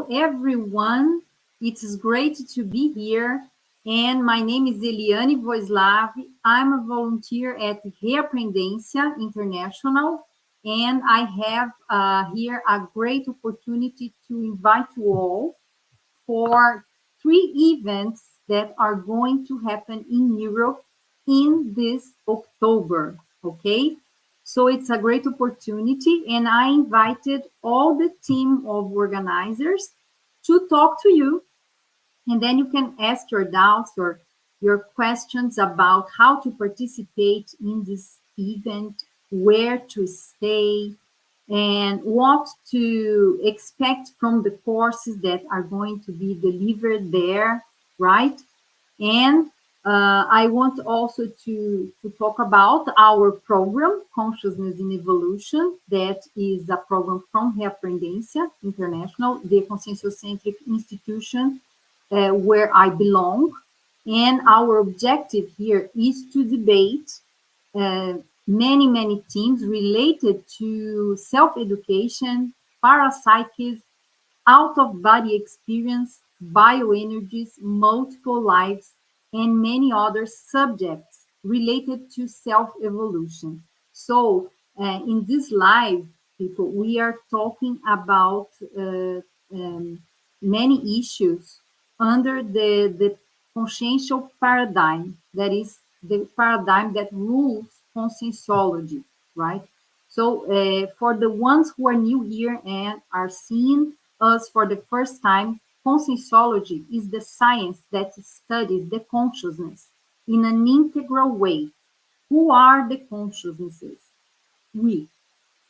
Hello, everyone. It is great to be here. And my name is Eliane Voislav. I'm a volunteer at Reaprendência International. And I have here a great opportunity to invite you all for 3 events that are going to happen in Europe in this October. Okay? So it's a great opportunity, and I invited all the team of organizers to talk to you, and then you can ask your doubts or your questions about how to participate in this event, where to stay, and what to expect from the courses that are going to be delivered there, right? And I want also to talk about our program, Consciousness in Evolution, that is a program from Reaprendência International, the conscientiocentric institution where I belong. And our objective here is to debate many themes related to self-education, parapsychism, out-of-body experience, bioenergies, multiple lives, and many other subjects related to self-evolution. So in this live, people, we are talking about many issues under the consciential paradigm, that is the paradigm that rules conscienciology, right? So for the ones who are new here and are seeing us for the first time, conscienciology is the science that studies the consciousness in an integral way. Who are the consciousnesses? We,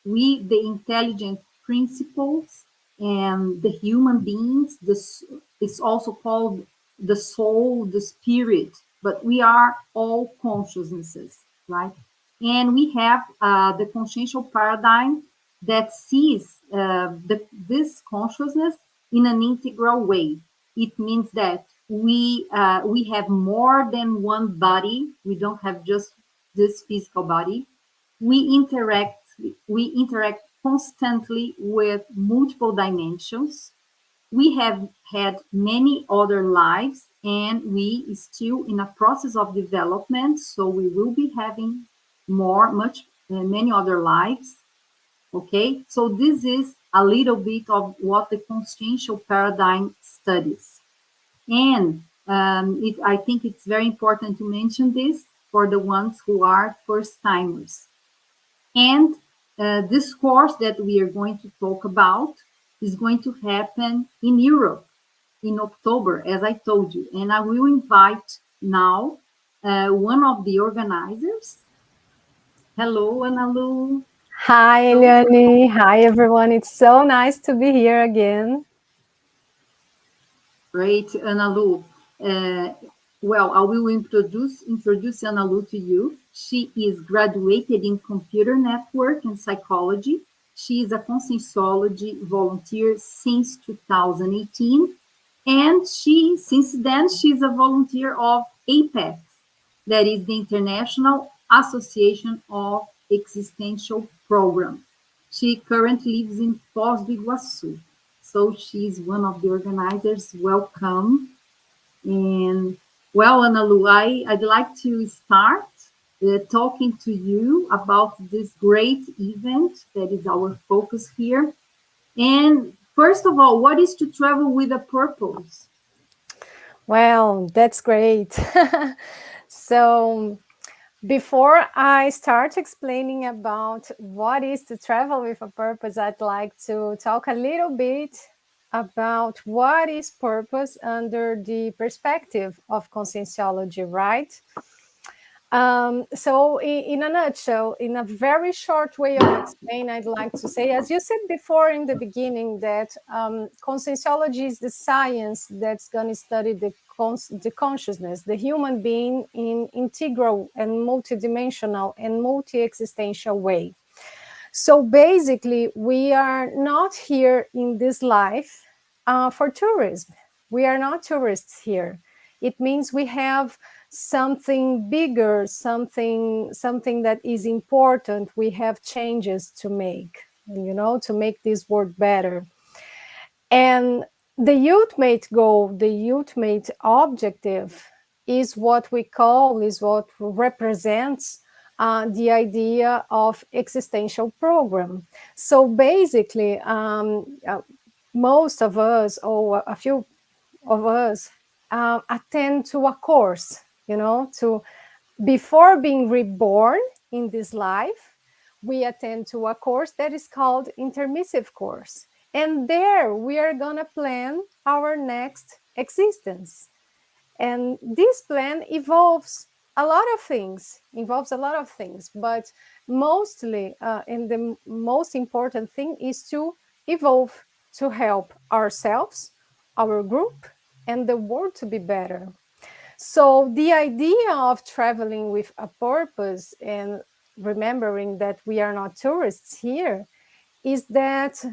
the intelligent principles, and the human beings. It's also called the soul, the spirit, but we are all consciousnesses, right? And we have the consciential paradigm that sees this consciousness in an integral way. It means that we have more than one body. We don't have just this physical body. We interact constantly with multiple dimensions. We have had many other lives, and we still in a process of development, so we will be having many other lives. Okay, so this is a little bit of what the consciential paradigm studies. And I think it's very important to mention this for the ones who are first timers. And this course that we are going to talk about is going to happen in Europe in October, as I told you. And I will invite now one of the organizers. Hello, Analu. Hi, Eliane. Hi, everyone. It's so nice to be here again. Great, Analu. Well, I will introduce Analu to you. She is graduated in computer network and psychology. She is a conscienciology volunteer since 2018. And since then, she's a volunteer of APEX, that is the International Association of Existential Program. She currently lives in Foz do Iguaçu. So she's one of the organizers. Welcome. And well, Analu, I'd like to start talking to you about this great event that is our focus here. And first of all, what is to travel with a purpose? Well, that's great. So before I start explaining about what is to travel with a purpose, I'd like to talk a little bit about what is purpose under the perspective of conscienciology, right? So in a nutshell, in a very short way of explain, I'd like to say, as you said before in the beginning, that conscienciology is the science that's going to study the consciousness, the human being in integral and multidimensional and multi-existential way. So basically, we are not here in this life for tourism. We are not tourists here. It means we have something bigger, something that is important. We have changes to make, to make this world better. And the ultimate goal, the ultimate objective is what we call, is what represents the idea of existential program. So basically, most of us, or a few of us, attend to a course, to before being reborn in this life, we attend to a course that is called intermissive course. And there we are going to plan our next existence. And this plan involves a lot of things, but mostly, and the most important thing is to evolve, to help ourselves, our group, and the world to be better. So the idea of traveling with a purpose, and remembering that we are not tourists here, is that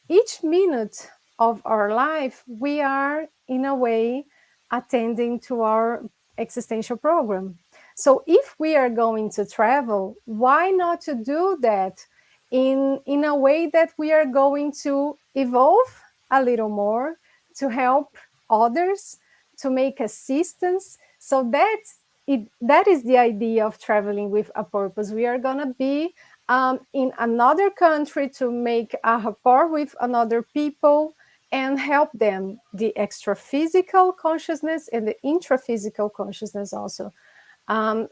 each minute of our life, we are in a way attending to our existential program. So if we are going to travel, why not to do that in a way that we are going to evolve a little more, to help others, to make assistance. So that's it. That is the idea of traveling with a purpose. We are going to be in another country to make a rapport with another people and help them, the extra physical consciousness and the intraphysical consciousness also.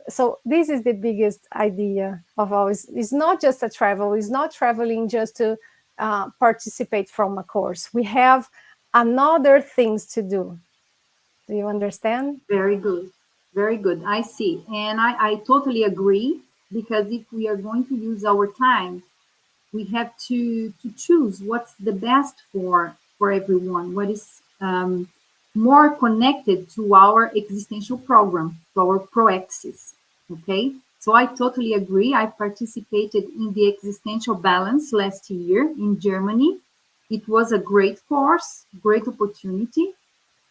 So this is the biggest idea of ours. It's not just a travel. It's not traveling just to participate from a course. We have another things to do. Do you understand? Very good. Very good. I see. And I totally agree, because if we are going to use our time, we have to choose what's the best for everyone, what is more connected to our existential program, to our proexis. Okay. So I totally agree. I participated in the existential balance last year in Germany. It was a great course, great opportunity.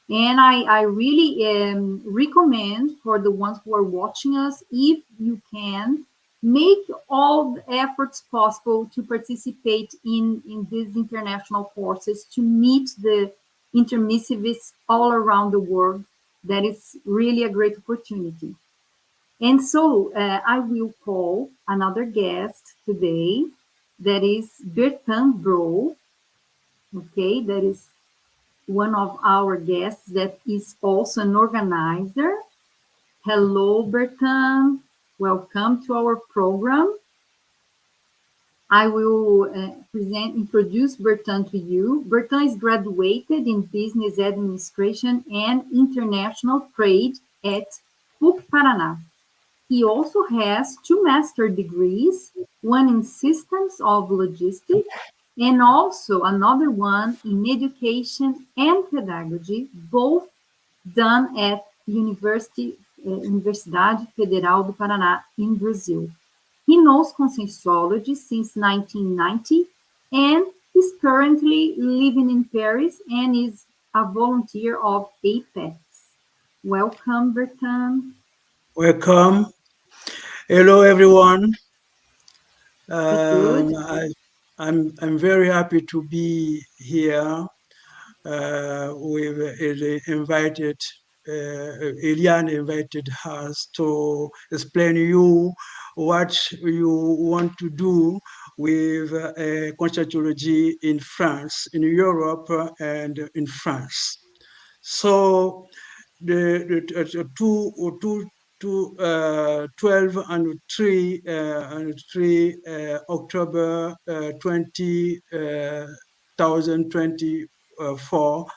And I really recommend for the ones who are watching us, if you can, make all the efforts possible to participate in these international courses, to meet the intermissivists all around the world. That is really a great opportunity. And so I will call another guest today, that is Bertrand Bro. Okay, that is one of our guests that is also an organizer. Hello, Bertrand. Welcome to our program. I will introduce Bertrand to you. Bertrand is graduated in Business Administration and International Trade at PUC Paraná. He also has 2 master degrees, one in Systems of Logistics and also another one in Education and Pedagogy, both done at Universidade Federal do Paraná in Brazil. He knows Conscientiology since 1990 and is currently living in Paris and is a volunteer of APEX. Welcome, Bertrand. Welcome. Hello, everyone. Good. I'm very happy to be here with invited. Eliane invited us to explain you what you want to do with Conscientiology in France, in Europe, and in France. So the 12 and 3 October 2024,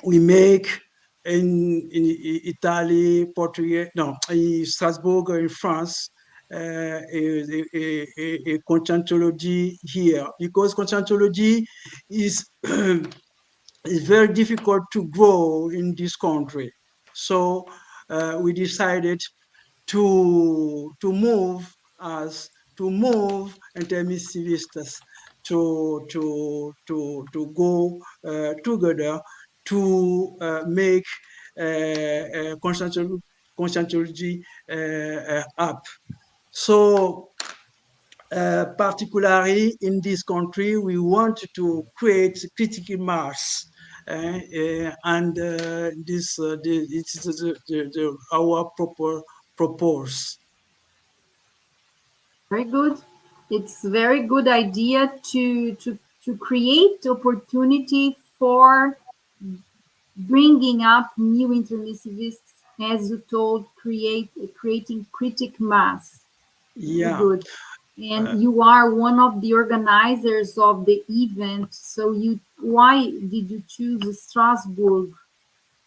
we make in Italy, Portugal, no, in Strasbourg, in France, a conscientology here, because conscientology is it's very difficult to grow in this country. So we decided to move intermissivistas to go together to make conscientology up. So particularly in this country, we want to create critical mass. And this it's our proper propose. Very good. It's a very good idea to create opportunity for bringing up new intermissivists, as you told, creating critic mass. Very Yeah. good. And you are one of the organizers of the event. So why did you choose Strasbourg,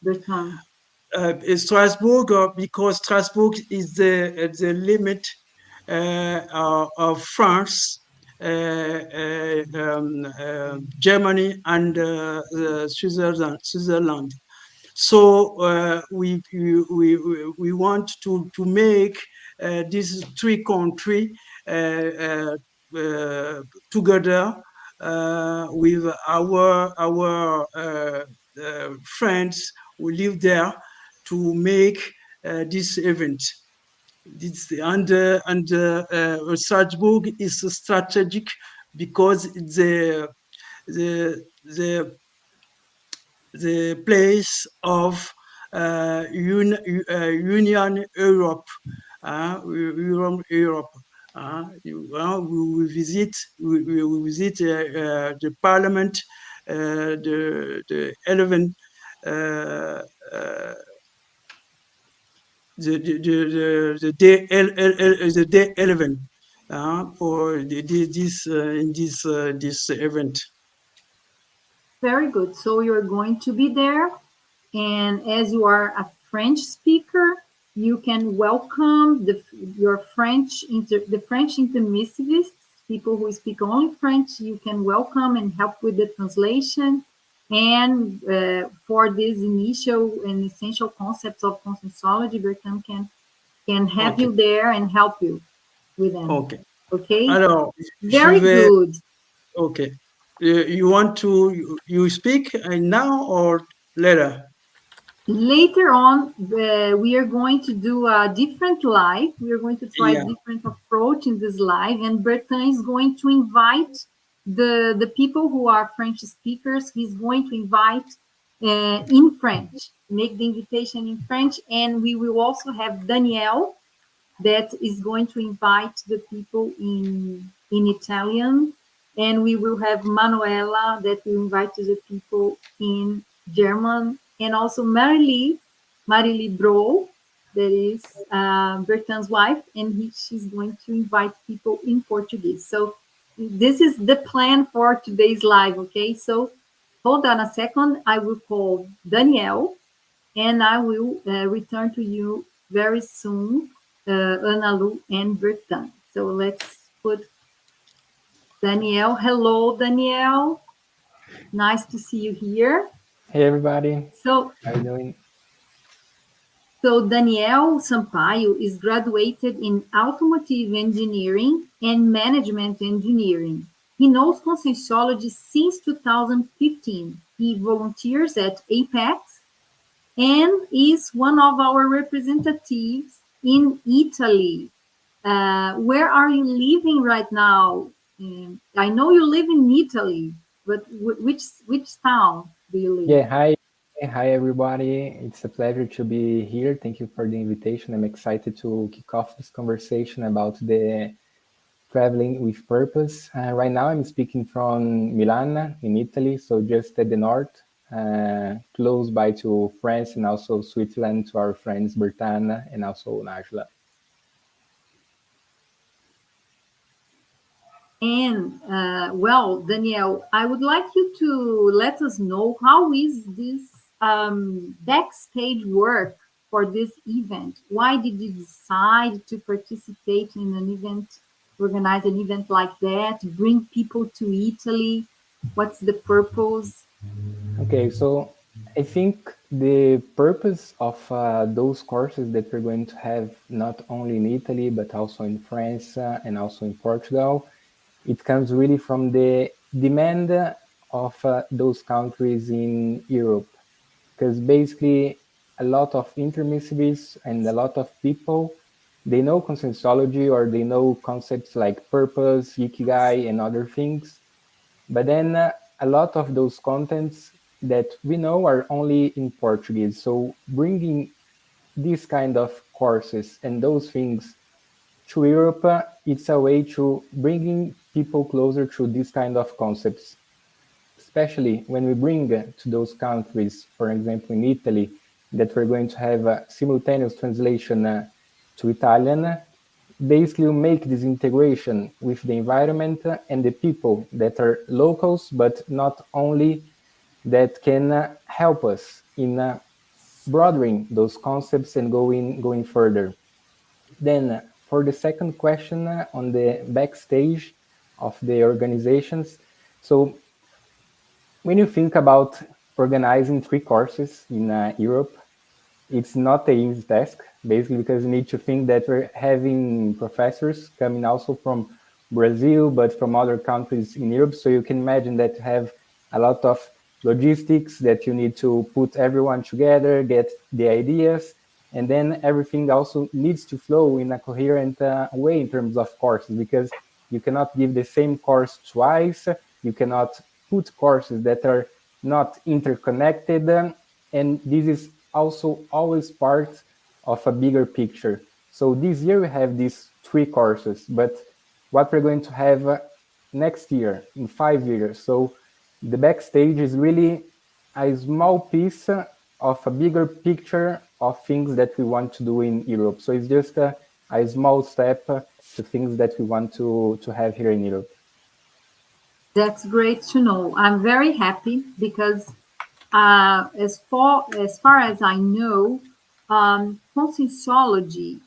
Bertrand? Strasbourg, because Strasbourg is the limit of France, Germany, and Switzerland. So we want to make these three countries together with our friends who live there to make this event. Strasbourg is strategic because the the the place of Union Europe, Europe. We visit the Parliament, the 11 uh, uh, the day 11 for this event. Very good. So you're going to be there. And as you are a French speaker, you can welcome your the French intermissivists, people who speak only French. You can welcome and help with the translation. And for these initial and essential concepts of conscientiology, Bertrand can have Okay. you there and help you with them. Okay. Okay? Alors, je Very vais. good. Okay. You want to you speak now or later? Later on, we are going to do a different live. We are going to try a Yeah. different approach in this live, and Bertrand is going to invite the people who are French speakers. He's going to invite in French, make the invitation in French, and we will also have Danielle that is going to invite the people in Italian, and we will have Manuela that will invite the people in German, and also Marilee Bro, that is Bertrand's wife, and she's going to invite people in Portuguese. So this is the plan for today's live, okay? So hold on a second. I will call Danielle, and I will return to you very soon, Ana Lu and Bertrand. So let's put Danielle. Hello, Danielle. Nice to see you here. Hey everybody, So, how you doing? so Danielle Sampaio is graduated in automotive engineering and management engineering. He knows Conscientiology since 2015. He volunteers at Apex and is one of our representatives in Italy. Where are you living right now? I know you live in Italy, but which town do you live? Yeah, hi everybody. It's a pleasure to be here. Thank you for the invitation. I'm excited to kick off this conversation about the traveling with purpose. Right now, I'm speaking from Milan in Italy, so just at the north, close by to France and also Switzerland to our friends Bertana and also Najla. And well, Danielle, I would like you to let us know how is this backstage work for this event? Why did you decide to participate in an event, organize an event like that, bring people to Italy? What's the purpose? Okay, so I think the purpose of those courses that we're going to have not only in Italy but also in France and also in Portugal, it comes really from the demand of those countries in Europe, because basically a lot of intermissivists and a lot of people they know conscientiology or they know concepts like purpose, ikigai, and other things. But then a lot of those contents that we know are only in Portuguese. So bringing these kind of courses and those things to Europe, it's a way to bringing people closer to these kind of concepts, especially when we bring to those countries, for example, in Italy, that we're going to have a simultaneous translation to Italian, basically make this integration with the environment and the people that are locals, but not only that can help us in broadening those concepts and going further. Then for the second question on the backstage of the organizations, so when you think about organizing 3 courses in Europe, it's not an easy task, basically because you need to think that we're having professors coming also from Brazil, but from other countries in Europe. So you can imagine that you have a lot of logistics that you need to put everyone together, get the ideas, and then everything also needs to flow in a coherent way in terms of courses, because you cannot give the same course twice. You cannot put courses that are not interconnected. And this is also always part of a bigger picture. So this year we have these 3 courses, but what we're going to have next year, in 5 years. So the backstage is really a small piece of a bigger picture of things that we want to do in Europe. So it's just a small step to things that we want to have here in Europe. That's great to know. I'm very happy because as far as I know, Conscientiology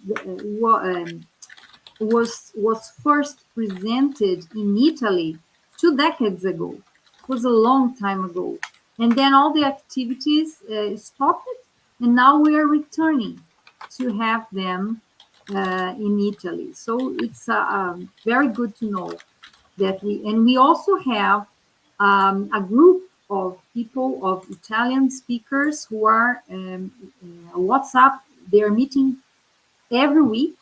was first presented in Italy 2 decades ago. It was a long time ago, and then all the activities stopped, and now we are returning to have them in Italy. So it's very good to know that we also have a group of people, of Italian speakers who are WhatsApp. They are meeting every week,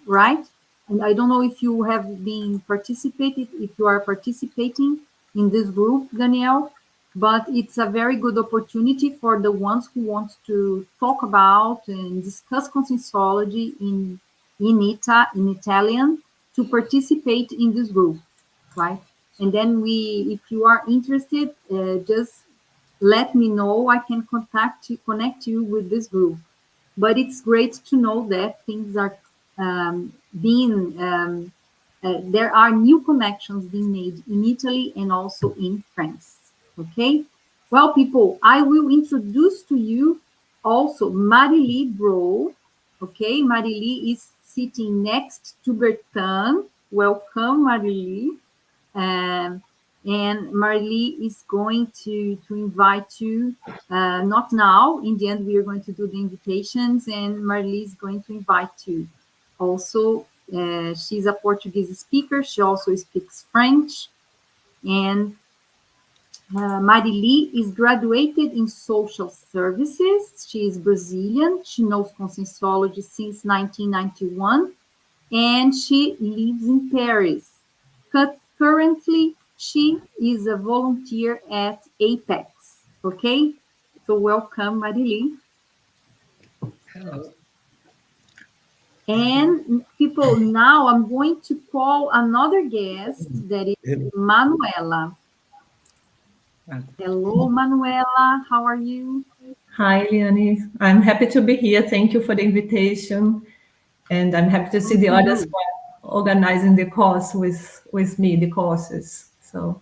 right? And I don't know if you have been participated, if you are participating in this group, Danielle, but it's a very good opportunity for the ones who want to talk about and discuss conscienciology in Italian to participate in this group, right? And then if you are interested, just let me know. I can connect you with this group. But it's great to know that things are being there are new connections being made in Italy and also in France. Okay. Well, people, I will introduce to you also Marilee Bro. Okay, Marilee is sitting next to Bertan. Welcome, Marilee. Um, and Marilee is going to invite you, not now. In the end, we are going to do the invitations, and Marilee is going to invite you. Also, she's a Portuguese speaker. She also speaks French. And Marilee is graduated in social services. She is Brazilian. She knows Conscienciology since 1991, and she lives in Paris. Currently, she is a volunteer at Apex. Okay, so welcome, Marilee. Hello. And people, now I'm going to call another guest that is Manuela. Hello, Manuela. How are you? Hi, Liane. I'm happy to be here. Thank you for the invitation. And I'm happy to see the others who are organizing the course with me, the courses. So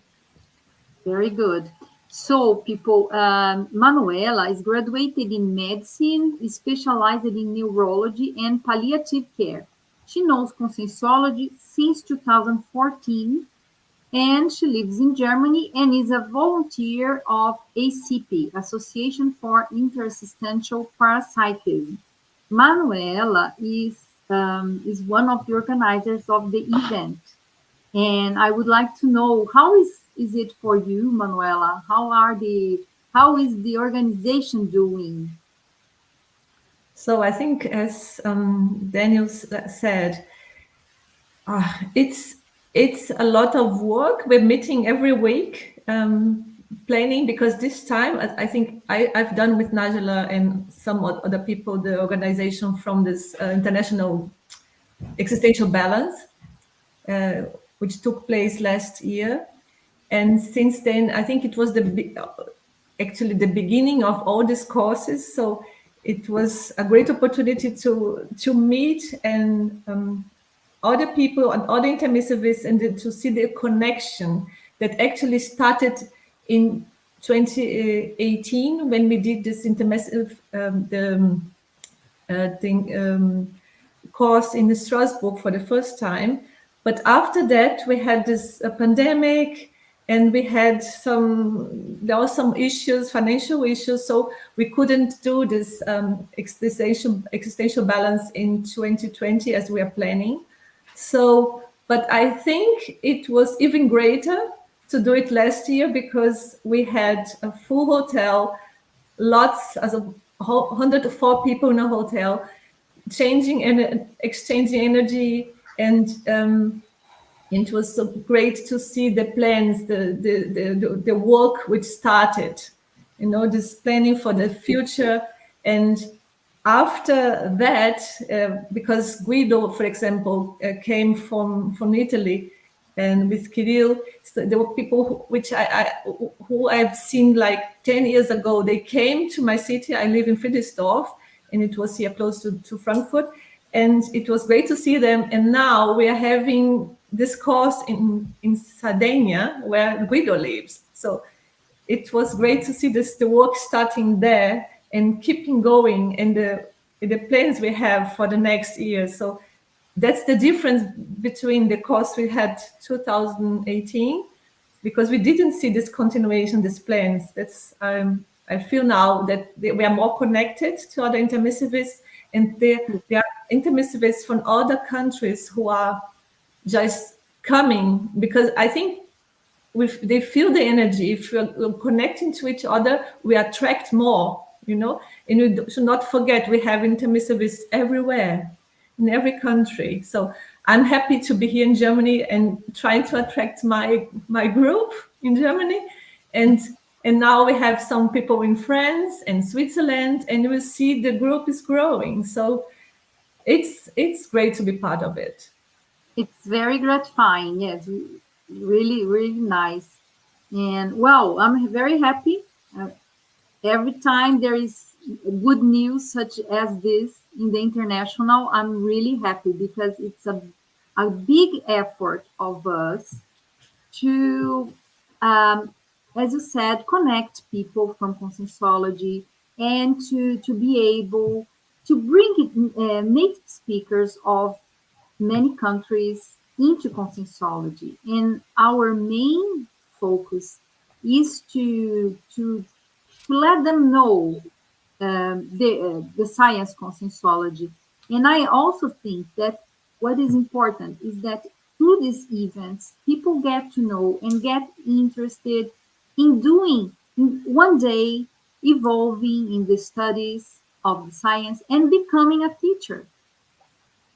very good. So, people, Manuela is graduated in medicine, specialized in neurology and palliative care. She knows Conscienciology since 2014, and she lives in Germany and is a volunteer of ACP, Association for Intersistential Parapsychism. Manuela is one of the organizers of the event. And I would like to know, how is it for you, Manuela? How is the organization doing? So I think, as Daniel said, it's a lot of work. We're meeting every week, planning, because this time I think I've done with Najla and some other people the organization from this international existential balance, which took place last year. And since then, I think it was actually the beginning of all these courses. So it was a great opportunity to meet and other people and other intermissivists, and to see the connection that actually started in 2018 when we did this intermissive course in Strasbourg for the first time. But after that, we had this pandemic, and there were some issues, financial issues, so we couldn't do this existential balance in 2020 as we are planning. So, but I think it was even greater to do it last year, because we had a full hotel, as 104 people in a hotel, changing and exchanging energy, and it was so great to see the plans, the work which started, this planning for the future. And after that, because Guido, for example, came from Italy, and with Kirill, so there were people who I've seen like 10 years ago. They came to my city. I live in Friedrichsdorf, and it was here close to Frankfurt. And it was great to see them. And now we are having this course in Sardinia, where Guido lives. So it was great to see the work starting there and keeping going, and the plans we have for the next year. So that's the difference between the course we had 2018, because we didn't see this continuation, these plans. I feel now that we are more connected to other intermissivists, and there are intermissivists from other countries who are just coming, because I think they feel the energy. If we're connecting to each other, we attract more, and we should not forget we have intermissivists everywhere, in every country. So I'm happy to be here in Germany and trying to attract my group in Germany. And now we have some people in France and Switzerland, and we see the group is growing. So it's great to be part of it. It's very gratifying. Yes, really, really nice. And well, I'm very happy. Every time there is good news such as this in the international, I'm really happy, because it's a big effort of us to, as you said, connect people from Conscientiology, and to be able to bring native speakers of many countries into Conscientiology. And our main focus is to let them know the science Conscientiology. And I also think that what is important is that through these events, people get to know and get interested in doing, one day, evolving in the studies of the science and becoming a teacher.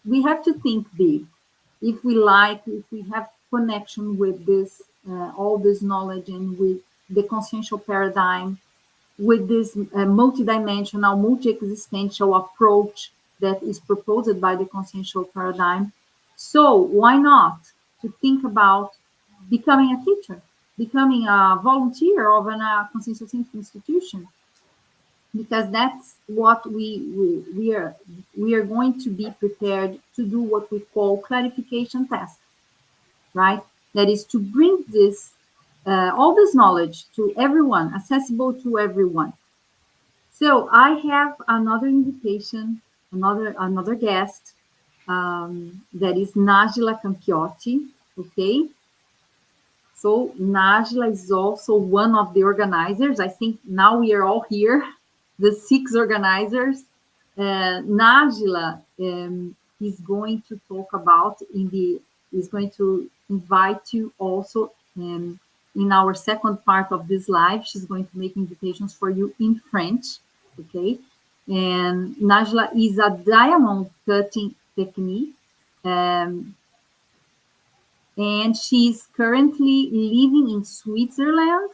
We have to think big. If we have connection with this, all this knowledge, and with the consciential paradigm, with this multidimensional, multi-existential approach that is proposed by the consciential paradigm. So why not to think about becoming a teacher, becoming a volunteer of a consciential scientific institution? Because that's what we are going to be prepared to do, what we call clarification task, right? That is to bring this all this knowledge to everyone, accessible to everyone. So I have another invitation, another guest, that is Najla Campiotti. Okay. So Najla is also one of the organizers. I think now we are all here, the 6 organizers. Najla is going to talk about is going to invite you also in our second part of this live. She's going to make invitations for you in French, okay? And Najla is a diamond cutting technique. And she's currently living in Switzerland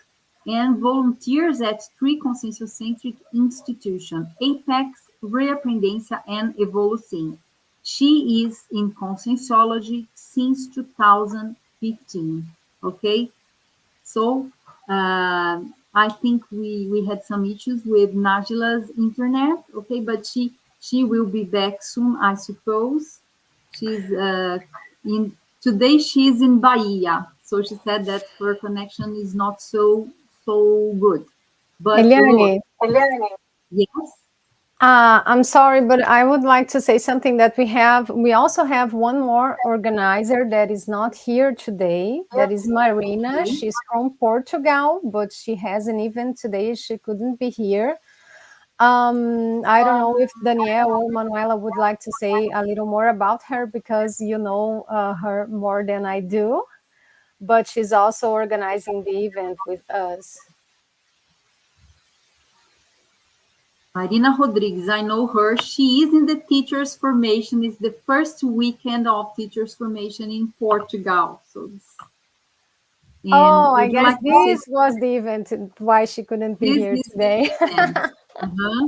and volunteers at three conscienciocentric institutions, Apex, Reaprendência, and Evolucim. She is in Conscienciology since 2015, okay? So I think we had some issues with Najla's internet, okay, but she will be back soon, I suppose. She's in today. She's in Bahia, so she said that her connection is not so good. But Lord, Eliane, yes, I'm sorry, but I would like to say something that we also have one more organizer that is not here today. That is Marina. okay. She's from Portugal, but she has an event today. She couldn't be here. I don't know if Danielle or Manuela would like to say a little more about her because you know her more than I do, but she's also organizing the event with us. Marina Rodrigues, I know her. She is in the teachers formation. It's the first weekend of teachers formation in Portugal. So, and Oh, I would you guess like to say this was the event why she couldn't be this here is the today. event? Uh-huh.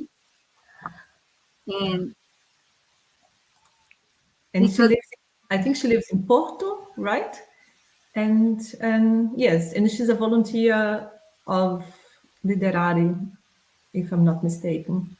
And And she because lives, I think she lives in Porto, right? And yes, and she's a volunteer of Liderari, if I'm not mistaken.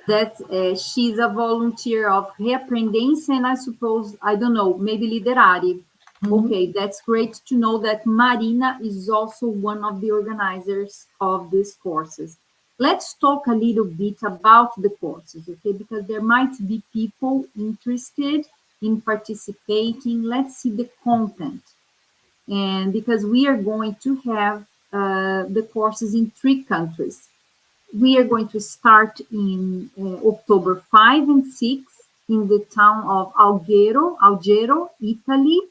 that she's a volunteer of Reaprendência, and I suppose, I don't know, maybe Liderari. Okay, that's great to know that Marina is also one of the organizers of these courses. Let's talk a little bit about the courses, okay? Because there might be people interested in participating. Let's see the content. And because we are going to have the courses in 3 countries. We are going to start in October 5 and 6 in the town of Alghero, Italy.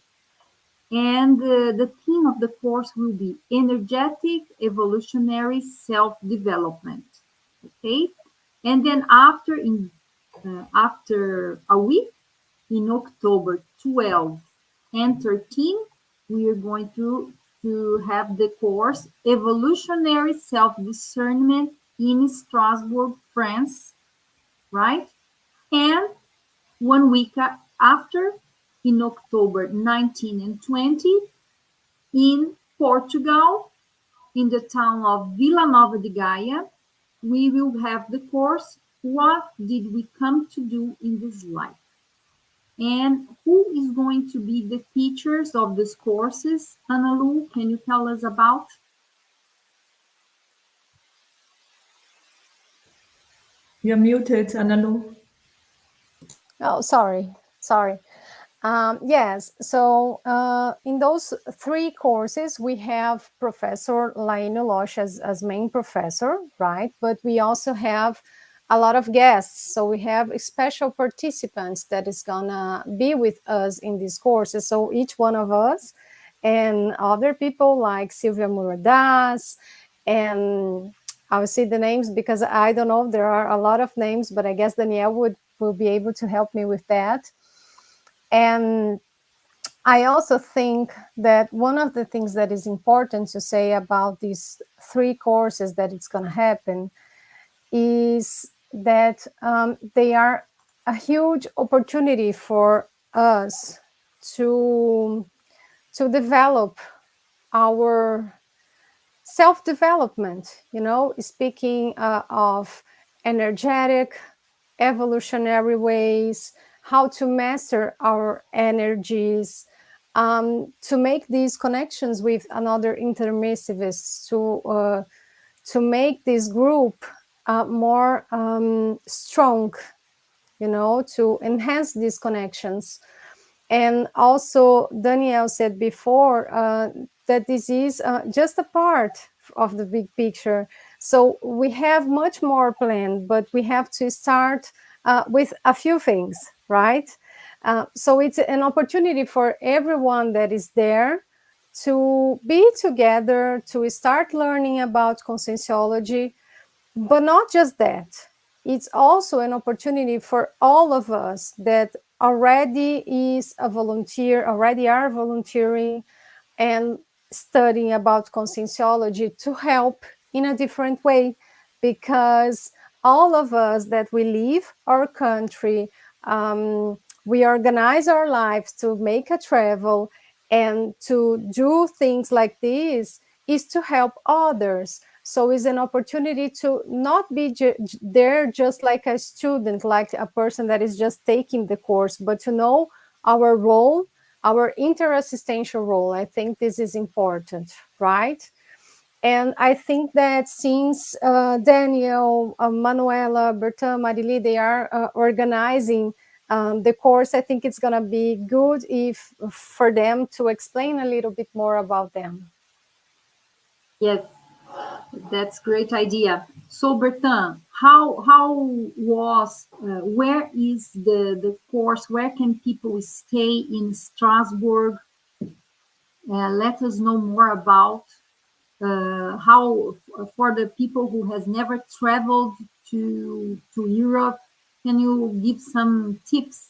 And the theme of the course will be Energetic-Evolutionary Self-Development. Okay? And then after a week, in October 12 and 13, we are going to have the course Evolutionary Self-Discernment in Strasbourg, France, right? And 1 week after, in October 19 and 20, in Portugal, in the town of Vila Nova de Gaia, we will have the course What Did We Come to Do in This Life? And who is going to be the teachers of these courses? Ana Lu, can you tell us about? You're muted, Analu. Oh, sorry. Yes, so in those 3 courses, we have Professor Laino Losch as main professor, right? But we also have a lot of guests. So we have special participants that is gonna be with us in these courses. So each one of us and other people like Silvia Muradas, and I'll see the names because I don't know, there are a lot of names, but I guess Danielle will be able to help me with that. And I also think that one of the things that is important to say about these 3 courses that it's going to happen is that they are a huge opportunity for us to develop our self-development, speaking of energetic, evolutionary ways, how to master our energies, to make these connections with another intermissivists, to make this group more strong, to enhance these connections. And also, Danielle said before that this is just a part of the big picture. So we have much more planned, but we have to start with a few things, right? So it's an opportunity for everyone that is there to be together, to start learning about conscientiology, But not just that, it's also an opportunity for all of us that already is a volunteer, already are volunteering and studying about conscientiology to help in a different way, because all of us that we leave our country, we organize our lives to make a travel and to do things like this is to help others. So it's an opportunity to not be there just like a student, like a person that is just taking the course, but to know our role, our interassistential role. I think this is important, right? And I think that since Daniel, Manuela, Bertin, Marili, they are organizing the course, I think it's going to be good if for them to explain a little bit more about them. Yes, that's great idea. So, Bertin, how was where is the course? Where can people stay in Strasbourg? Let us know more about how for the people who has never traveled to Europe. Can you give some tips?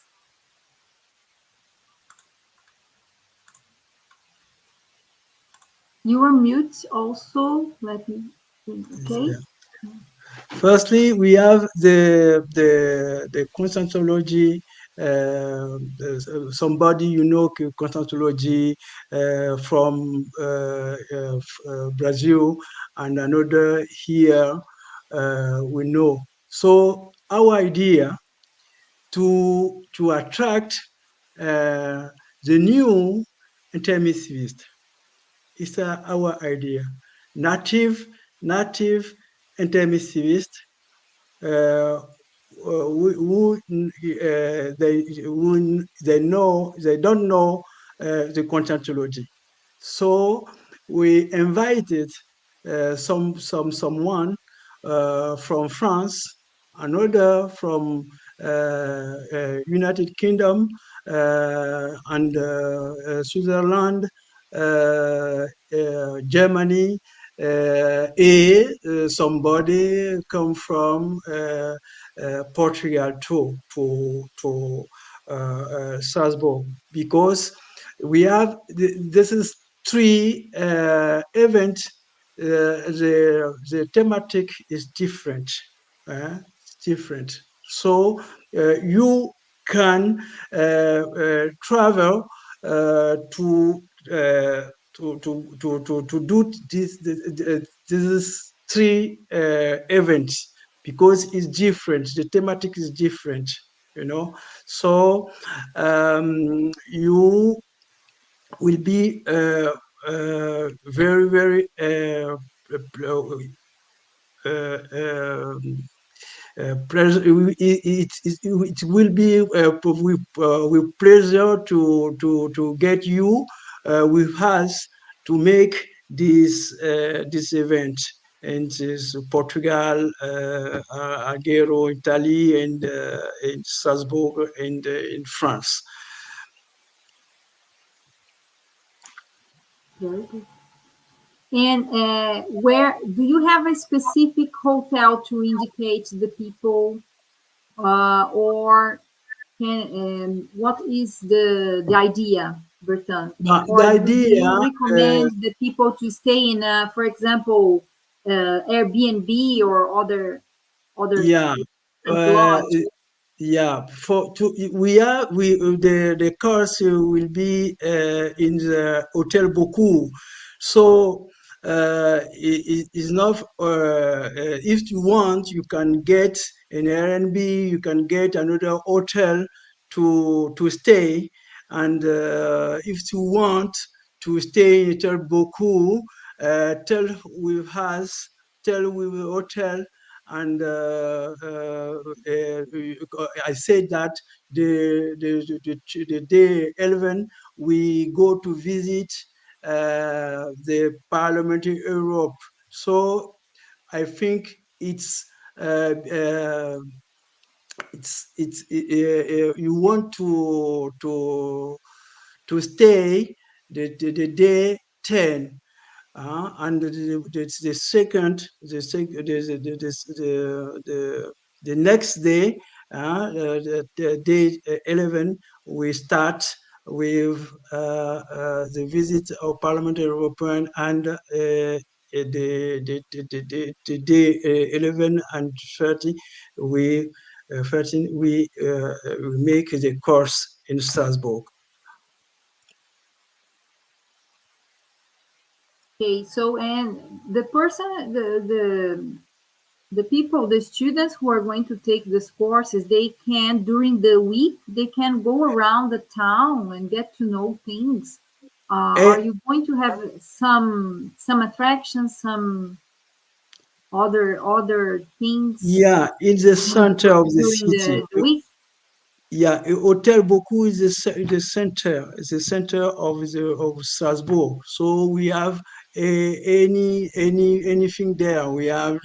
You are mute also. Let me think. Okay. Yeah. Firstly, we have the Conscientiology. Somebody Conscientiology from Brazil, and another here we know. So our idea to attract the new intermissivist is our idea. Native intermissivist they don't know the conscientology. So we invited someone from France, another from United Kingdom, and Switzerland, Germany, somebody come from Portugal too, to Strasbourg, because we have this is three events. The thematic is different. It's different. So you can travel to do this three events, because it's different. The thematic is different, So you will be very, very it will be with pleasure to get you with us to make this event. And this Portugal, Alghero, Italy, and in Strasbourg, and in France. Very good. And where do you have a specific hotel to indicate the people, or what is the idea, Bertrand? The Or do you idea, recommend the people to stay in, for example, Airbnb or other yeah, uh, lodge? yeah. The course will be in the Hotel Beaucoup. So it is not. If you want, you can get an Airbnb. You can get another hotel to stay. And if you want to stay in Hotel Beaucoup, tell with us. Tell with the hotel. And I said that the day 11 we go to visit the Parliament in Europe. So I think uh, uh, you want to stay the day 10. And the second, the next day, the day 11, we start with the visit of Parliament European, and the day 11 and 30, we 13, we make the course in Strasbourg. Okay, so and the person, the people, the students who are going to take these courses, they can, during the week, they can go around the town and get to know things. Are you going to have some attractions, some other things? Yeah, in the center of the during city. the week? Yeah, Hotel Beaucoup is the center of Strasbourg. So we have anything there. We have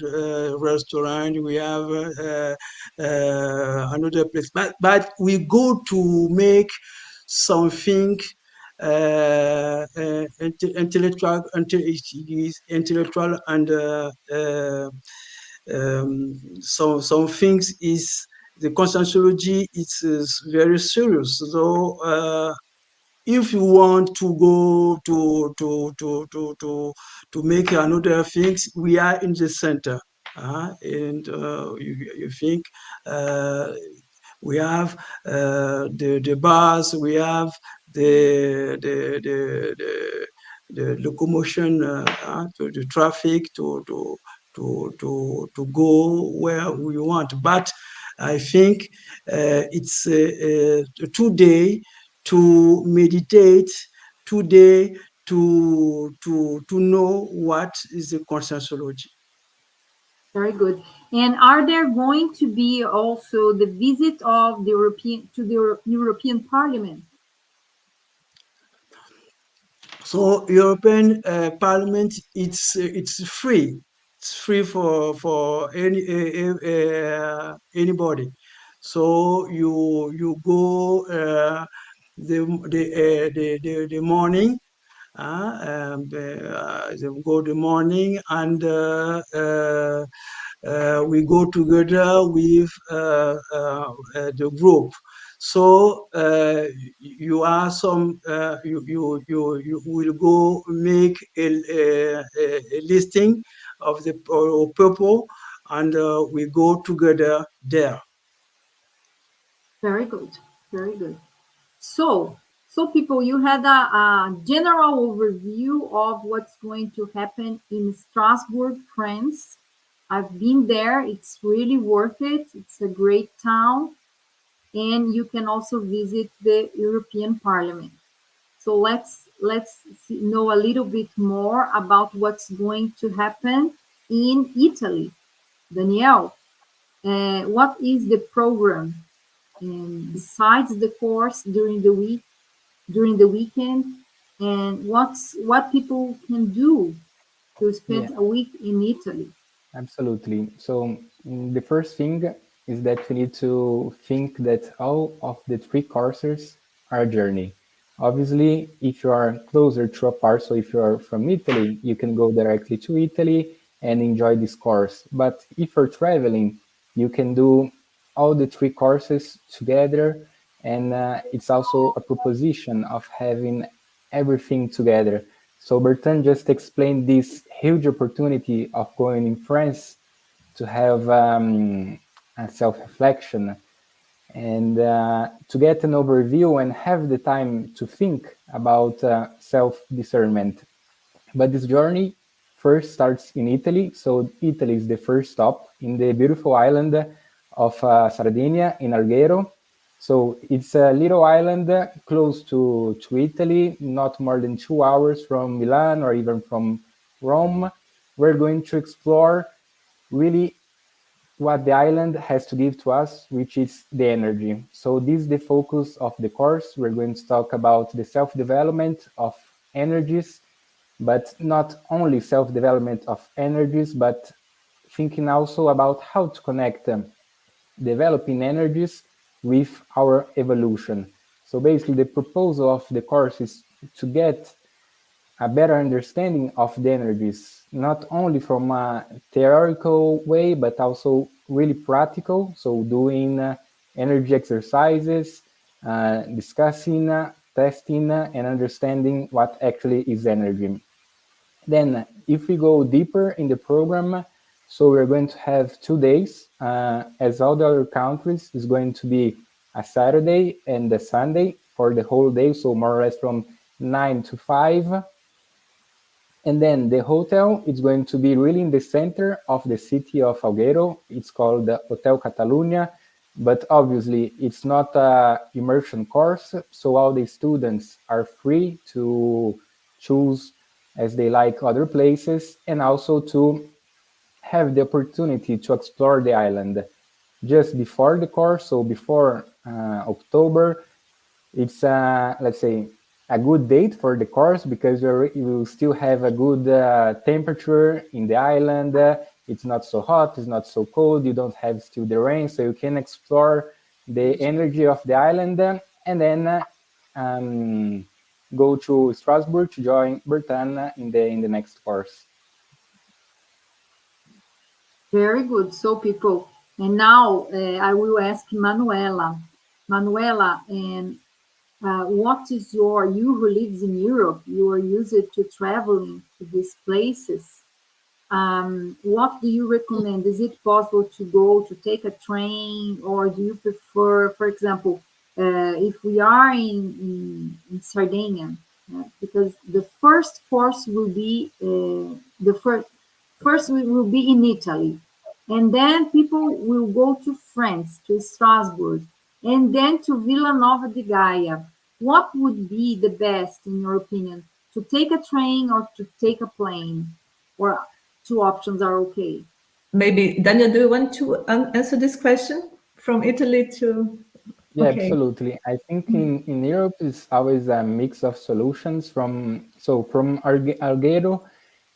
restaurant, we have another place, but we go to make something intellectual, intellectual, and some things is the conscientiology. It's very serious. So if you want to go to make another things, we are in the center, and you think we have the bus, we have the locomotion, the traffic to go where we want. But I think it's 2 day to meditate, 2 day to know what is the conscientiology. Very good. And are there going to be also the visit of the European Parliament? So European Parliament, it's free. It's free for anybody. So you go the morning. They go the morning, and we go together with the group. So you are some you will go make a listing of the people, and we go together there. Very good. Very good. So people, you had a general overview of what's going to happen in Strasbourg, France. I've been there. It's really worth it. It's a great town. And you can also visit the European Parliament. So let's know a little bit more about what's going to happen in Italy. Danielle, what is the program? And besides the course during the week, during the weekend, and what people can do to Yeah, spend a week in Italy? absolutely. So the first thing is that we need to think that all of the three courses are a journey. Obviously, if you are closer to a part, so if you are from Italy, you can go directly to Italy and enjoy this course. But if you're traveling, you can do all the three courses together. And it's also a proposition of having everything together. So Bertrand just explained this huge opportunity of going in France to have a self-reflection and to get an overview and have the time to think about self-discernment. But this journey first starts in Italy. So Italy is the first stop in the beautiful island of Sardinia in Alghero. So it's a little island close to Italy, not more than 2 hours from Milan or even from Rome. We're going to explore really what the island has to give to us, which is the energy. So this is the focus of the course. We're going to talk about the self-development of energies, but not only self-development of energies, but thinking also about how to connect developing energies with our evolution. So basically the proposal of the course is to get a better understanding of the energies, not only from a theoretical way, but also really practical. So doing energy exercises, discussing, testing, and understanding what actually is energy. Then if we go deeper in the program, so we're going to have 2 days, as all the other countries, is going to be a Saturday and a Sunday for the whole day, so more or less from 9 to 5. And then the hotel is going to be really in the center of the city of Alghero. It's called the Hotel Catalunya, but obviously it's not an immersion course, so all the students are free to choose as they like other places, and also to have the opportunity to explore the island. Just before the course, so before October, it's let's say a good date for the course, because you will still have a good temperature in the island. It's not so hot, it's not so cold, you don't have still the rain, so you can explore the energy of the island, and then go to Strasbourg to join Bertan in the next course. Very good. So, people, and now I will ask Manuela. Manuela, and what is you who lives in Europe, you are used to traveling to these places. What do you recommend? Is it possible to go to take a train, or do you prefer, for example, if we are in Sardinia, because the first course will be first we will be in Italy, and then people will go to France, to Strasbourg, and then to Vila Nova de Gaia. What would be the best, in your opinion, to take a train or to take a plane? Or two options are okay? Maybe, Daniel, do you want to answer this question from Italy to... Yeah, Okay. absolutely. I think in Europe it's always a mix of solutions. From Alghero,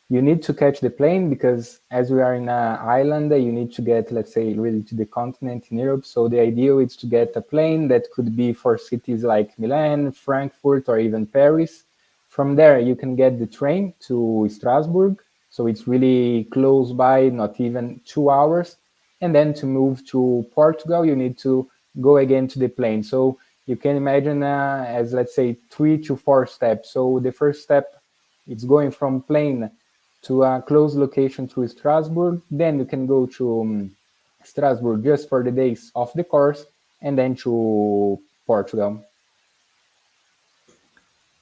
you need to catch the plane, because as we are in an island, you need to get, let's say, really to the continent in Europe. So the idea is to get a plane that could be for cities like Milan, Frankfurt, or even Paris. From there, you can get the train to Strasbourg. So it's really close by, not even 2 hours. And then to move to Portugal, you need to go again to the plane. So you can imagine as, let's say, 3 to 4 steps. So the first step, it's going from plane to a close location to Strasbourg. Then you can go to Strasbourg just for the days of the course, and then to Portugal.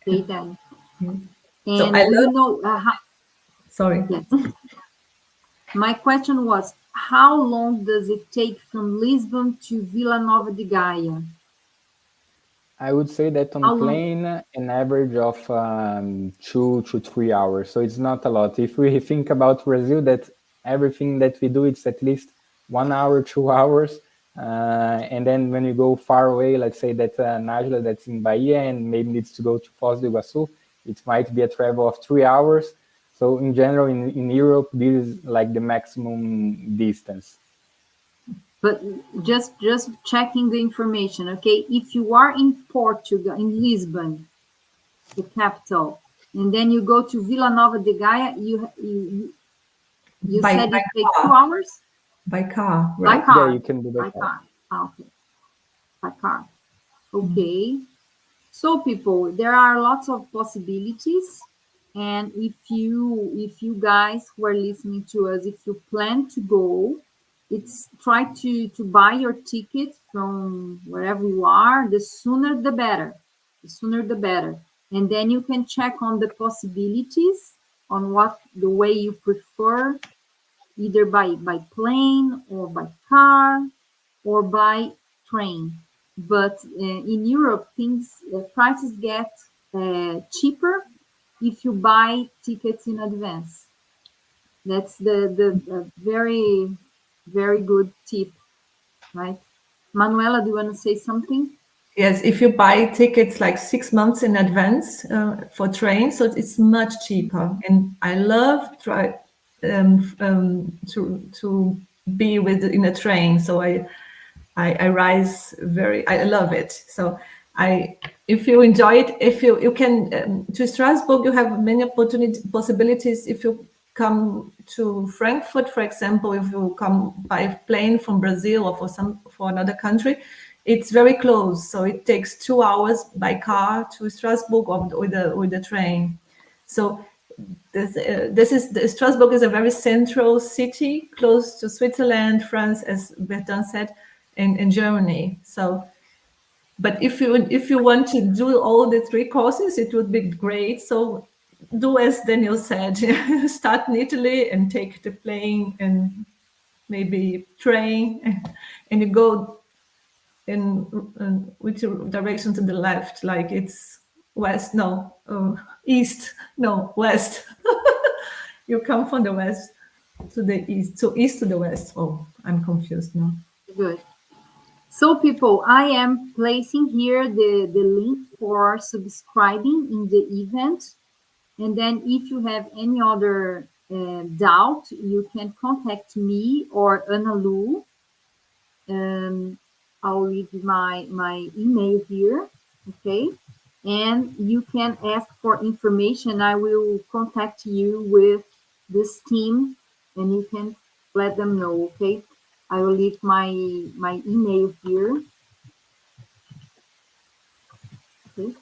Okay, then. And So I do you know... Sorry. Yes. My question was, how long does it take from Lisbon to Vila Nova de Gaia? I would say that on plane, an average of 2 to 3 hours. So it's not a lot. If we think about Brazil, that everything that we do, it's at least 1 hour, 2 hours. And then when you go far away, let's say that Nájila, that's in Bahia, and maybe needs to go to Foz do Iguaçu, it might be a travel of 3 hours. So in general, in Europe, this is like the maximum distance. But just checking the information, okay? If you are in Portugal, in Lisbon, the capital, and then you go to Vila Nova de Gaia, you said it takes 2 hours? By car, right? By car. Yeah, you can do by car. Okay. By car. Okay. So, people, there are lots of possibilities. And if you guys who are listening to us, if you plan to go, try to buy your ticket from wherever you are. The sooner the better. The sooner the better. And then you can check on the possibilities, on the way you prefer, either by plane or by car or by train. But in Europe, prices get cheaper if you buy tickets in advance. That's the very, very good tip, right? Manuela, do you want to say something? Yes, if you buy tickets like 6 months in advance for train, so it's much cheaper. And I love to be in a train. So I rise I love it. So if you enjoy it, if you can, to Strasbourg, you have many possibilities. If you come to Frankfurt, for example, if you come by plane from Brazil or for another country, it's very close. So it takes 2 hours by car to Strasbourg or with the train. So Strasbourg is a very central city, close to Switzerland, France, as Bertrand said, and Germany. So, but if you want to do all the 3 courses, it would be great. So do as Daniel said, start in Italy and take the plane and maybe train, and you go in which direction to the left, like it's west, no, east, no, west. You come from the west to the east, so east to the west. Oh, I'm confused now. Good. So people, I am placing here the link for subscribing in the event. And then if you have any other doubt, you can contact me or Ana Lu. I'll leave my email here, okay? And you can ask for information. I will contact you with this team and you can let them know, okay? I will leave my email here. Okay.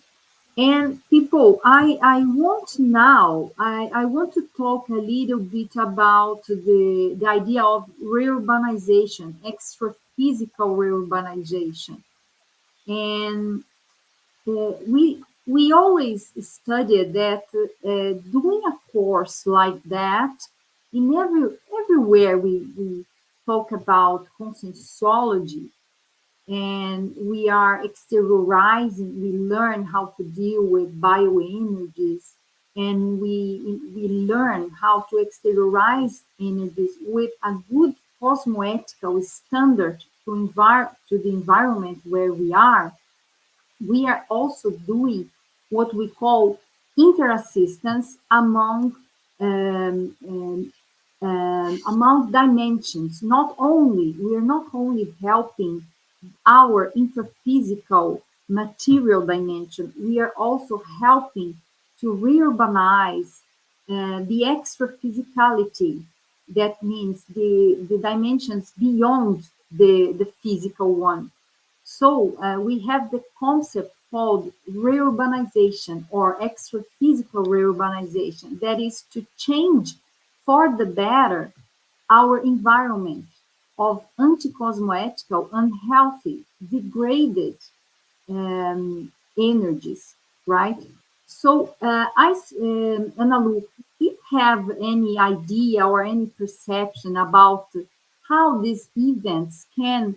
And people, I want now, I want to talk a little bit about the idea of reurbanization, extra-physical reurbanization. And we always studied that doing a course like that, everywhere we talk about conscientiology, and we are exteriorizing, we learn how to deal with bioenergies, and we learn how to exteriorize energies with a good cosmoethical standard to the environment where we are also doing what we call interassistance among among dimensions. We are not only helping our intraphysical material dimension, we are also helping to reurbanize the extra physicality. That means the dimensions beyond the physical one. So we have the concept called reurbanization or extra-physical reurbanization, that is to change for the better our environment of anti-cosmoethical, unhealthy, degraded energies, right? So, Ana Lu, do you have any idea or any perception about how these events can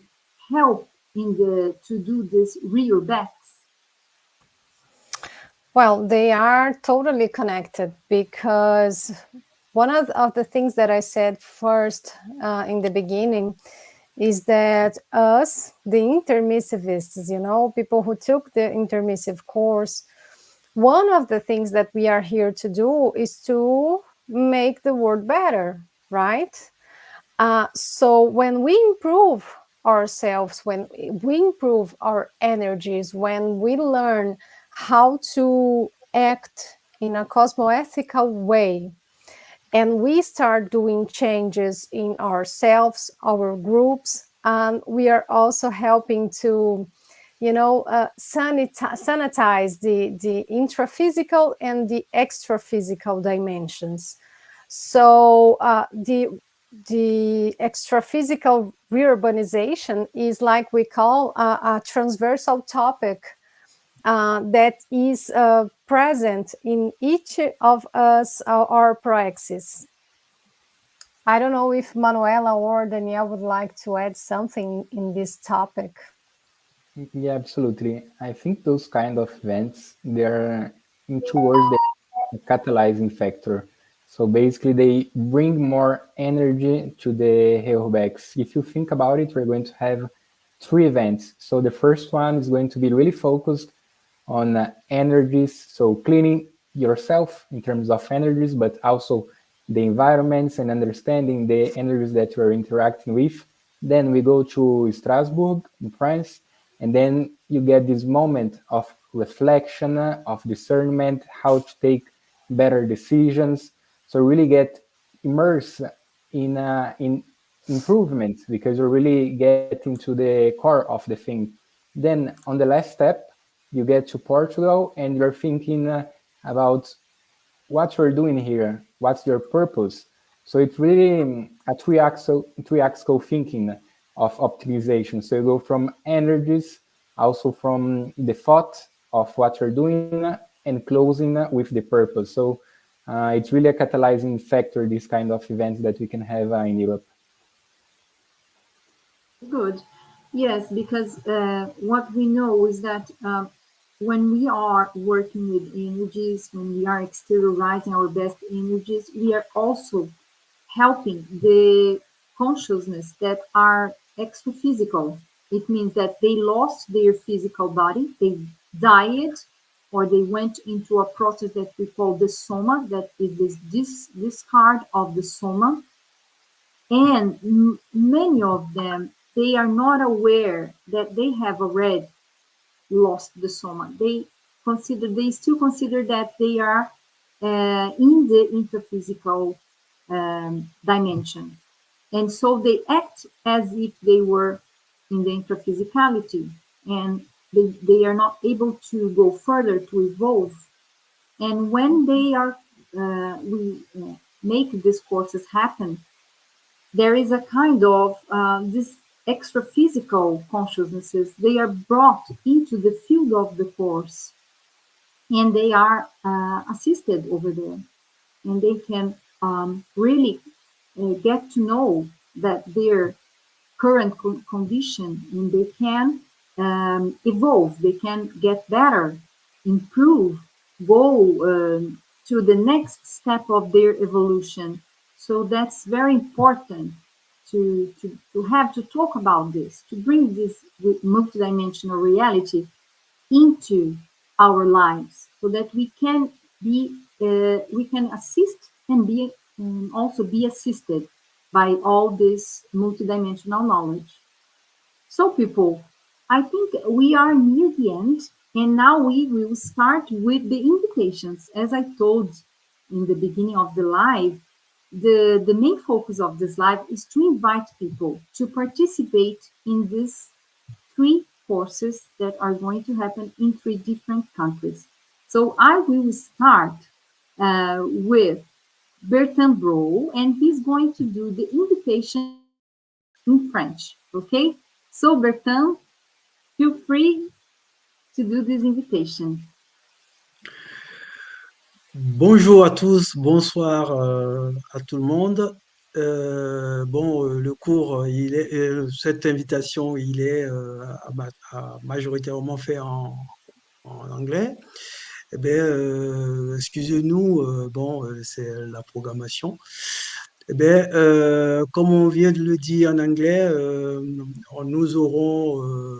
help to do this real backs? Well, they are totally connected, because one of the things that I said first in the beginning is that us, the intermissivists, people who took the intermissive course, one of the things that we are here to do is to make the world better, right? So when we improve ourselves, when we improve our energies, when we learn how to act in a cosmoethical way, and we start doing changes in ourselves, our groups, and we are also helping to sanitize the intraphysical and the extraphysical dimensions. So the extraphysical reurbanization is, like we call, a transversal topic that is present in each of us, our praxis. I don't know if Manuela or Danielle would like to add something in this topic. Yeah, absolutely. I think those kind of events, they're, in 2 words, they're a catalyzing factor. So basically, they bring more energy to the Reurbex. If you think about it, we're going to have 3 events. So the first one is going to be really focused on energies, so cleaning yourself in terms of energies, but also the environments and understanding the energies that you're interacting with. Then we go to Strasbourg in France, And then you get this moment of reflection, of discernment, how to take better decisions. So really get immersed in improvements, because you're really getting to the core of the thing. Then on the last step, you get to Portugal and you're thinking about what you're doing here, what's your purpose. So it's really a three-axis thinking of optimization. So you go from energies, also from the thought of what you're doing, and closing with the purpose. So it's really a catalyzing factor, this kind of events that we can have in Europe. Good. Yes, because what we know is that when we are working with energies, when we are exteriorizing our best energies, we are also helping the consciousness that are extra-physical. It means that they lost their physical body, they died, or they went into a process that we call the soma, that is this discard of the soma. And many of them, they are not aware that they have already lost the soma. They still consider that they are in the interphysical dimension. And so they act as if they were in the interphysicality, and they are not able to go further, to evolve. And when they are, we make these courses happen, there is a kind of this extra physical consciousnesses. They are brought into the field of the course, and they are assisted over there, and they can really get to know that their current condition, and they can evolve, they can get better, improve, go to the next step of their evolution. So that's very important to have to talk about this, to bring this multidimensional reality into our lives, so that we can assist and be also be assisted by all this multidimensional knowledge. So people, I think we are near the end, and now we will start with the invitations. As I told in the beginning of the live, the main focus of this live is to invite people to participate in these 3 courses that are going to happen in 3 different countries. So I will start with Bertrand Bro, and he's going to do the invitation in French, okay? So Bertrand, feel free to do this invitation. Bonjour à tous, bonsoir à tout le monde. Le cours, cette invitation, il est majoritairement fait en anglais. Eh bien, excusez-nous, c'est la programmation. Eh bien, comme on vient de le dire en anglais, nous aurons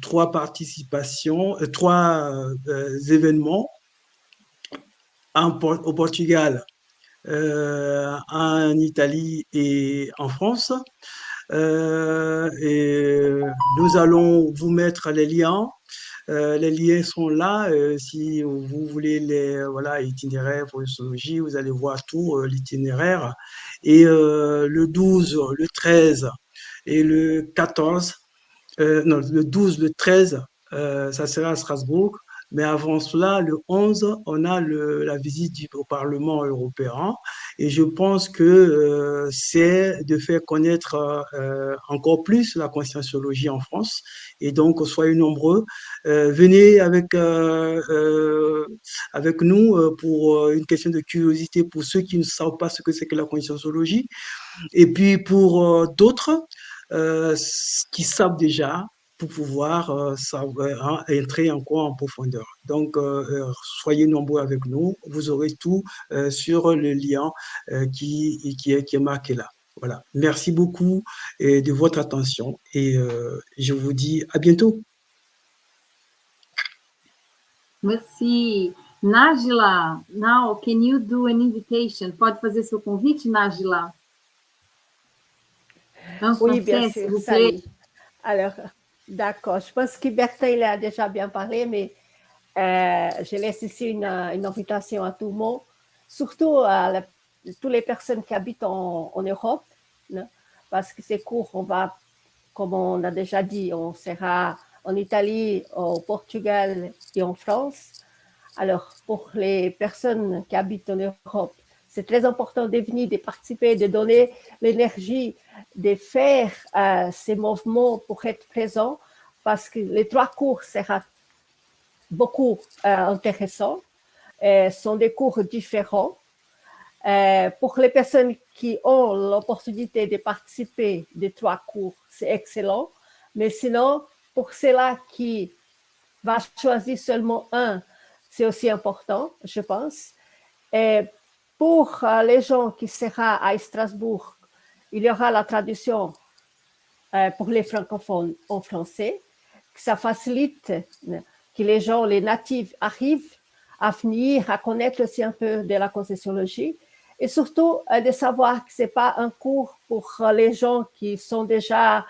3 participations, 3 événements au Portugal, en Italie et en France. Et nous allons vous mettre les liens. Les liens sont là. Si vous voulez itinéraire pour sociologie, vous allez voir tout l'itinéraire. Et le 12, le 13 et le 14, le 12, le 13, ça sera à Strasbourg. Mais avant cela, le 11, on a la visite au Parlement européen. Et je pense que c'est de faire connaître encore plus la conscientiologie en France. Et donc, soyez nombreux. Venez avec nous pour une question de curiosité pour ceux qui ne savent pas ce que c'est que la conscientiologie. Et puis, pour d'autres qui savent déjà, pour pouvoir entrer encore en profondeur. Donc, soyez nombreux avec nous. Vous aurez tout sur le lien qui est marqué là. Voilà. Merci beaucoup de votre attention et je vous dis à bientôt. Merci. Nájila, now can you do an invitation? Pode fazer seu convite, Nájila? Oui, bien sûr, salut. Alors, D'accord. Je pense que Bertin il a déjà bien parlé, mais je laisse ici une invitation à tout le monde, surtout à toutes les personnes qui habitent en Europe, hein, parce que ces cours, on va, comme on a déjà dit, on sera en Italie, au Portugal et en France. Alors, pour les personnes qui habitent en Europe, c'est très important de venir, de participer, de donner l'énergie, de faire ces mouvements pour être présent, parce que les 3 cours seront beaucoup intéressants, sont des cours différents. Pour les personnes qui ont l'opportunité de participer des 3 cours, c'est excellent. Mais sinon, pour ceux-là qui vont choisir seulement un, c'est aussi important, je pense. Et pour les gens qui seront à Strasbourg, il y aura la traduction pour les francophones en français. Ça facilite que les gens, les natifs, arrivent à venir, à connaître aussi un peu de la conscientiologie. Et surtout, de savoir que ce n'est pas un cours pour les gens qui sont déjà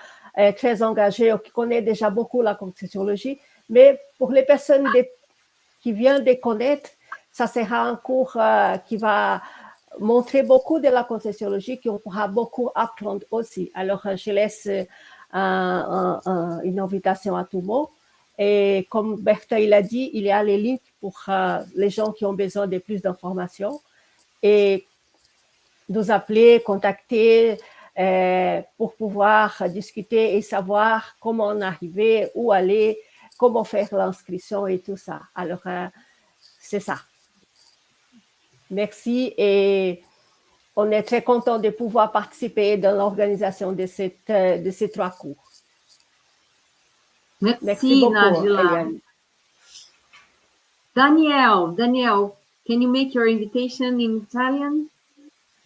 très engagés ou qui connaissent déjà beaucoup la conscientiologie, mais pour les personnes qui viennent de connaître, ça sera un cours qui va montrer beaucoup de la conscientiologie, qu'on pourra beaucoup apprendre aussi. Alors, je laisse une invitation à tout le monde. Et comme Bertha il a dit, il y a les links pour les gens qui ont besoin de plus d'informations. Et nous appeler, contacter pour pouvoir discuter et savoir comment en arriver, où aller, comment faire l'inscription et tout ça. Alors, c'est ça. Merci et on est très content de pouvoir participer dans l'organisation de ces 3 cours. Merci beaucoup, Nájila. Eliane. Daniel, can you make your invitation in Italian?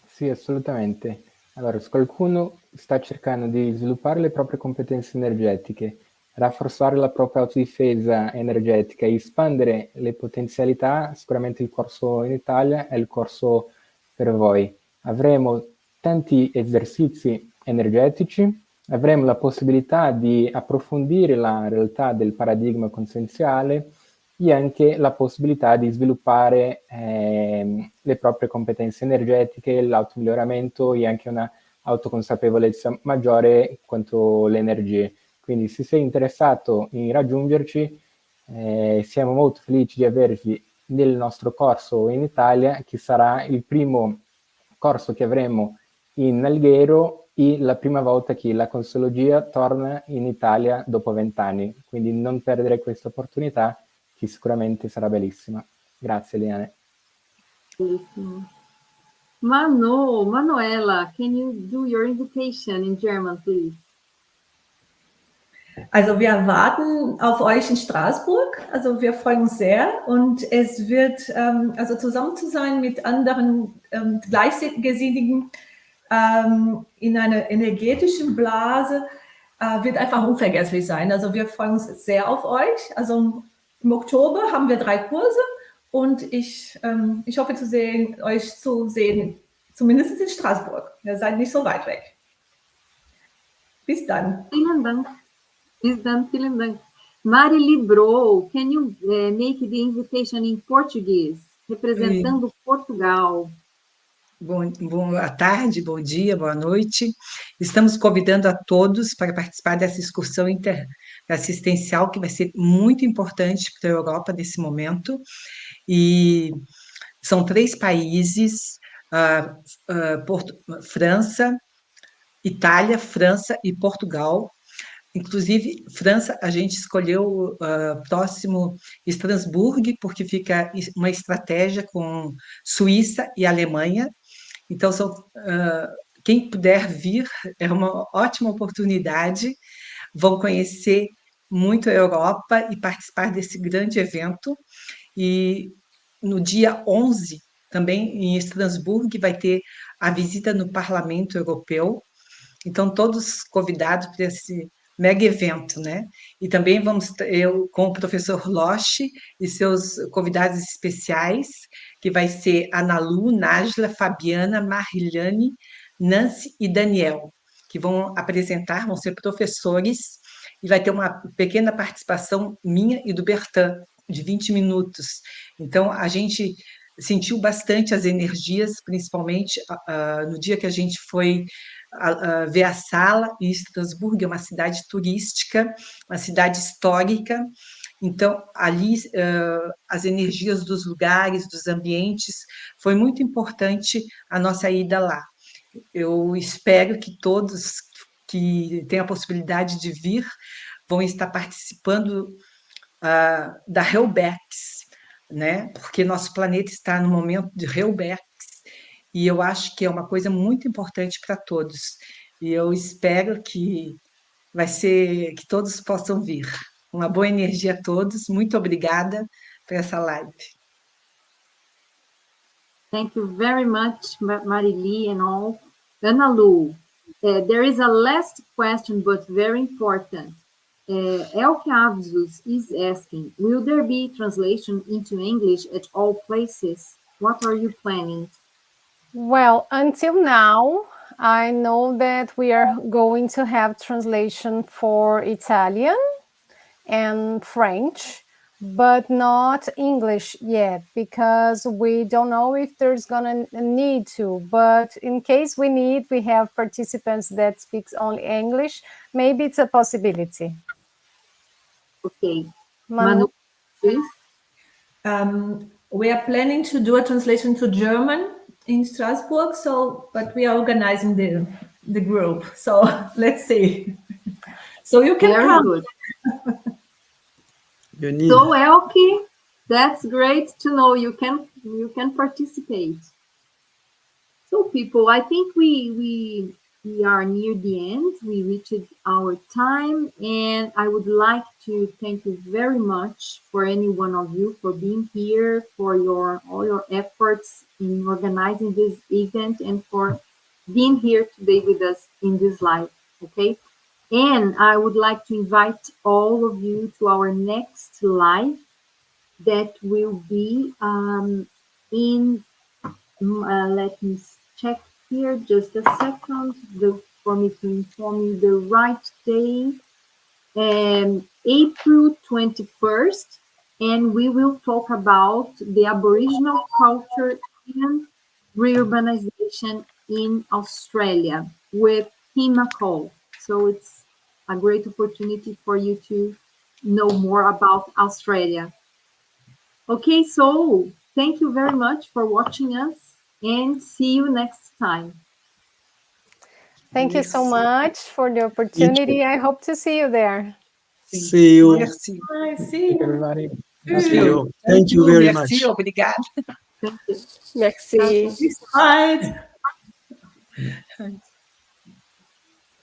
Sì, assolutamente. Allora, se qualcuno sta cercando di sviluppare le proprie competenze energetiche, rafforzare la propria autodifesa energetica e espandere le potenzialità, sicuramente il corso in Italia è il corso per voi. Avremo tanti esercizi energetici, avremo la possibilità di approfondire la realtà del paradigma conscienziale e anche la possibilità di sviluppare le proprie competenze energetiche, l'automiglioramento e anche una autoconsapevolezza maggiore quanto le energie. Quindi se sei interessato in raggiungerci, siamo molto felici di avervi nel nostro corso in Italia, che sarà il primo corso che avremo in Alghero e la prima volta che la consciologia torna in Italia dopo 20 anni. Quindi non perdere questa opportunità, che sicuramente sarà bellissima. Grazie, Eliane. Bellissimo. Manuela, can you do your invitation in German, please? Also wir warten auf euch in Straßburg, also wir freuen uns sehr und es wird, also zusammen zu sein mit anderen Gleichgesinnten in einer energetischen Blase wird einfach unvergesslich sein. Also wir freuen uns sehr auf euch. Also im Oktober haben wir 3 Kurse und ich hoffe euch zu sehen, zumindest in Straßburg. Ihr seid nicht so weit weg. Bis dann. Vielen Dank. Bis dann, vielen Dank. Mari Libro, can you make the invitation in Portuguese, representando Portugal? Boa tarde, bom dia, boa noite. Estamos convidando a todos para participar dessa excursão interassistencial, que vai ser muito importante para a Europa nesse momento. E são 3 países, França, Itália, França e Portugal. Inclusive, França, a gente escolheu próximo Strasbourg, porque fica uma estratégia com Suíça e Alemanha. Então, quem puder vir, é uma ótima oportunidade. Vão conhecer muito a Europa e participar desse grande evento. E no dia 11, também em Strasbourg, vai ter a visita no Parlamento Europeu. Então, todos convidados para esse mega evento, né? E também eu com o professor Loche e seus convidados especiais, que vai ser Ana Lu, Nájila, Fabiana, Marilane, Nancy e Daniel, que vão ser professores e vai ter uma pequena participação minha e do Bertan, de 20 minutos. Então, a gente sentiu bastante as energias, principalmente no dia que a gente foi ver a sala em Strasbourg, é uma cidade turística, uma cidade histórica. Então, ali, as energias dos lugares, dos ambientes, foi muito importante a nossa ida lá. Eu espero que todos que têm a possibilidade de vir vão estar participando da Helbex, né? Porque nosso planeta está no momento de Helbex, e eu acho que é uma coisa muito importante para todos. E eu espero que que todos possam vir. Uma boa energia a todos. Muito obrigada por essa live. Thank you very much, Marili and all. Ana Lu, there is a last question, but very important. Elke Avzus is asking, will there be translation into English at all places? What are you planning? Well, until now, I know that we are going to have translation for Italian and French, but not English yet, because we don't know if there's gonna need to. But in case we need, we have participants that speaks only English. Maybe it's a possibility. Okay. Manu, please. We are planning to do a translation to German in Strasbourg, but we are organizing the group. So let's see. So you can Very come. Good. So Elke, that's great to know you can participate. So people, I think we are near the end. We reached our time, and I would like to thank you very much for any one of you for being here, for all your efforts in organizing this event, and for being here today with us in this live. Okay. And I would like to invite all of you to our next live that will be in, let me check here just a second for me to inform you the right day, April 21st, and we will talk about the Aboriginal culture and reurbanization in Australia with Kim McCall. So it's a great opportunity for you to know more about Australia. Okay, so thank you very much for watching us, and see you next time. Thank you so much for the opportunity. I hope to see you there. See you. Merci. See you, everybody. See you. Thank you very much. Merci, obrigada. Thank you. Merci. Bye.